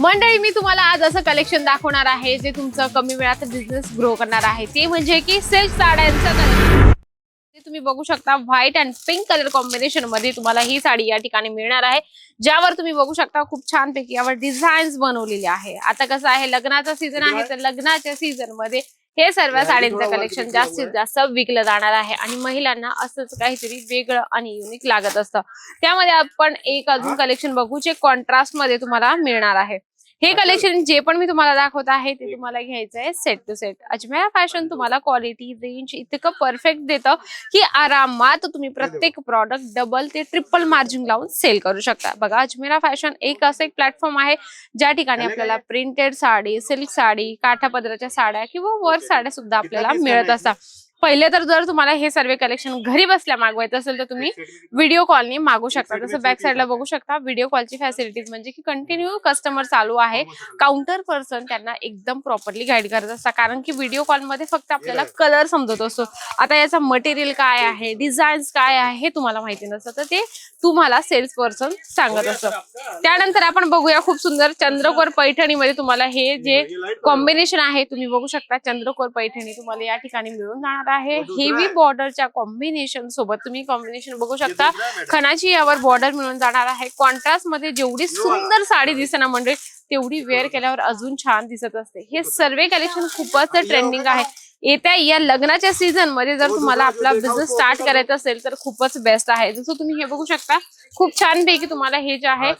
मंडळी, मी तुम्हाला आज असं कलेक्शन दाखवणार आहे जे तुमचं कमी वेळात बिझनेस ग्रो करणार आहे। ते म्हणजे की सिल्क साड्यांचं कलेक्शन। तुम्ही बघू शकता white and pink colour combination मध्ये तुम्हाला ही साडी या ठिकाणी मिळणार आहे, ज्यावर तुम्ही बघू शकता खूप छान पैकी यावर डिझाईन्स बनवलेले आहे। आता कसं आहे, लग्नाचा सीझन आहे, तर लग्नाच्या सीझन मध्ये हे सर्व साड्यांचं कलेक्शन जास्तीत जास्त विकलं जाणार आहे आणि महिलांना असंच काहीतरी वेगळं आणि युनिक लागत असतं। त्यामध्ये आपण एक अजून कलेक्शन बघू जे कॉन्ट्रास्ट मध्ये तुम्हाला मिळणार आहे। हे कलेक्शन जे पण मी तुम्हाला दाखवत आहे ते तुम्हाला घ्यायचं आहे set to set. Ajmera fashion तुम्हाला क्वालिटी रेंज इतकं परफेक्ट देतं की आरामात तुम्ही प्रत्येक प्रॉडक्ट डबल ते ट्रिपल मार्जिन लावून सेल करू शकता। बघा, अजमेरा फॅशन एक असं एक प्लॅटफॉर्म आहे ज्या ठिकाणी आपल्याला प्रिंटेड साडी, सिल्क साडी, काठापदराच्या साड्या किंवा वर्क साड्या सुद्धा आपल्याला मिळत असतात। पहिले तर जर तुम्हाला हे सर्व कलेक्शन घरी बसल्या मागवायचं असेल तर तुम्ही व्हिडिओ कॉलने मागू शकता। जसं बॅक साईडला बघू शकता व्हिडिओ कॉलची फॅसिलिटीज म्हणजे की कंटिन्यू कस्टमर चालू आहे। काउंटर पर्सन त्यांना एकदम प्रॉपरली गाईड करत असतात, कारण की व्हिडिओ कॉलमध्ये फक्त आपल्याला कलर समजत असतो। आता याचा मटेरियल काय आहे, डिझाईन्स काय आहे हे तुम्हाला माहिती नसतं, तर ते तुम्हाला सेल्स पर्सन सांगत असतं। त्यानंतर आपण बघूया खूप सुंदर चंद्रकोर पैठणीमध्ये तुम्हाला हे जे कॉम्बिनेशन आहे तुम्ही बघू शकता। चंद्रकोर पैठणी तुम्हाला या ठिकाणी मिळून जाणार आहे। हेवी बॉर्डरच्या कॉम्बिनेशन सोबत तुम्ही कॉम्बिनेशन बघू शकता। खणाची यावर बॉर्डर मिळून जाणार आहे। कॉन्ट्रास्ट मध्ये जेवढी सुंदर साडी दिसणार म्हणजे तेवढी वेअर केल्यावर अजून छान दिसत असते। हे सर्व कलेक्शन खूपच ट्रेंडिंग आहे। येत्या या लग्नाच्या सीझन मध्ये जर तुम्हाला आपला बिझनेस स्टार्ट करायचा असेल तर खूपच बेस्ट आहे। जसं तुम्ही हे बघू शकता खूप छान पैकी तुम्हाला हे जे आहे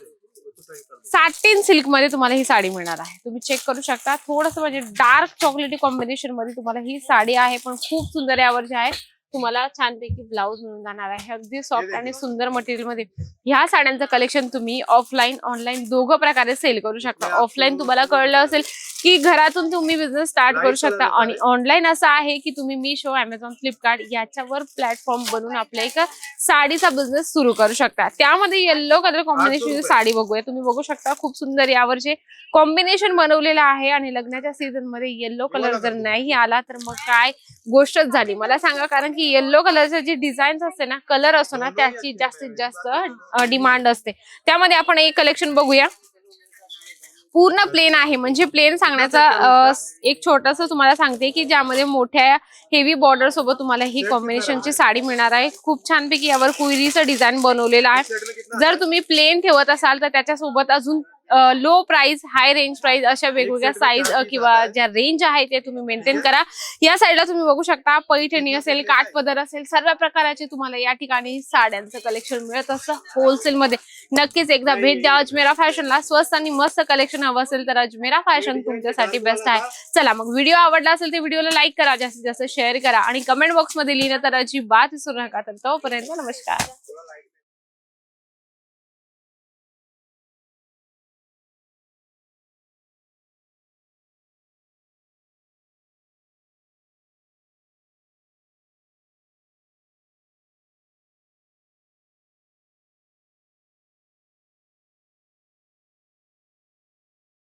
सॅटिन सिल्क मध्ये तुम्हाला ही साडी मिळणार आहे। तुम्ही चेक करू शकता, थोडंसं म्हणजे डार्क चॉकलेटी कॉम्बिनेशन मध्ये तुम्हाला ही साडी आहे, पण खूप सुंदर यावर जे आहे तुम्हाला छानपैकी ब्लाउज मिळून जाणार आहे। अगदी सॉफ्ट आणि सुंदर मटेरियल मध्ये ह्या साड्यांचं कलेक्शन तुम्ही ऑफलाईन ऑनलाईन दोघं प्रकारे सेल करू शकता। ऑफलाईन तुम्हाला कळलं असेल की घरातून तुम्ही बिझनेस स्टार्ट करू शकता आणि ऑनलाईन असं आहे की तुम्ही मीशो, अमेझॉन, फ्लिपकार्ट याच्यावर प्लॅटफॉर्म बनवून आपल्या एक साडीचा बिझनेस सुरू करू शकता। त्यामध्ये येलो कलर कॉम्बिनेशन साडी बघूया। तुम्ही बघू शकता खूप सुंदर यावर जे कॉम्बिनेशन बनवलेलं आहे आणि लग्नाच्या सीझन मध्ये येलो कलर जर नाही आला तर मग काय गोष्टच झाली मला सांगा, कारण की येलो कलरचे जे डिझाईन्स असते ना, कलर असतो ना, त्याची जास्तीत जास्त डिमांड असते। त्यामध्ये आपण एक कलेक्शन बघूया, पूर्ण प्लेन आहे। म्हणजे प्लेन सांगण्याचा एक छोटस तुम्हाला सांगते की ज्यामध्ये मोठ्या हेवी बॉर्डर सोबत तुम्हाला ही कॉम्बिनेशनची साडी मिळणार आहे। खूप छानपैकी यावर कुयरीचं डिझाईन बनवलेलं आहे। जर तुम्ही प्लेन ठेवत असाल तर त्याच्यासोबत अजून low price, high range price अशा वेगवेगळ्या साईज किंवा ज्या रेंज आहे ते तुम्ही मेंटेन करा। या साईडला तुम्ही बघू शकता पैठणी असेल, काठपदर असेल, सर्व प्रकाराचे तुम्हाला या ठिकाणी साड्यांचं कलेक्शन मिळत असतं होलसेल मध्ये। नक्कीच एकदा भेट द्या अजमेरा फॅशनला। स्वस्त आणि मस्त कलेक्शन हवं असेल तर अजमेरा फॅशन तुमच्यासाठी बेस्ट आहे। चला मग, व्हिडिओ आवडला असेल तर व्हिडिओला लाईक करा, जास्तीत जास्त शेअर करा आणि कमेंट बॉक्स मध्ये लिहिणं तर अजिबात विसरू नका। तर तोपर्यंत नमस्कार।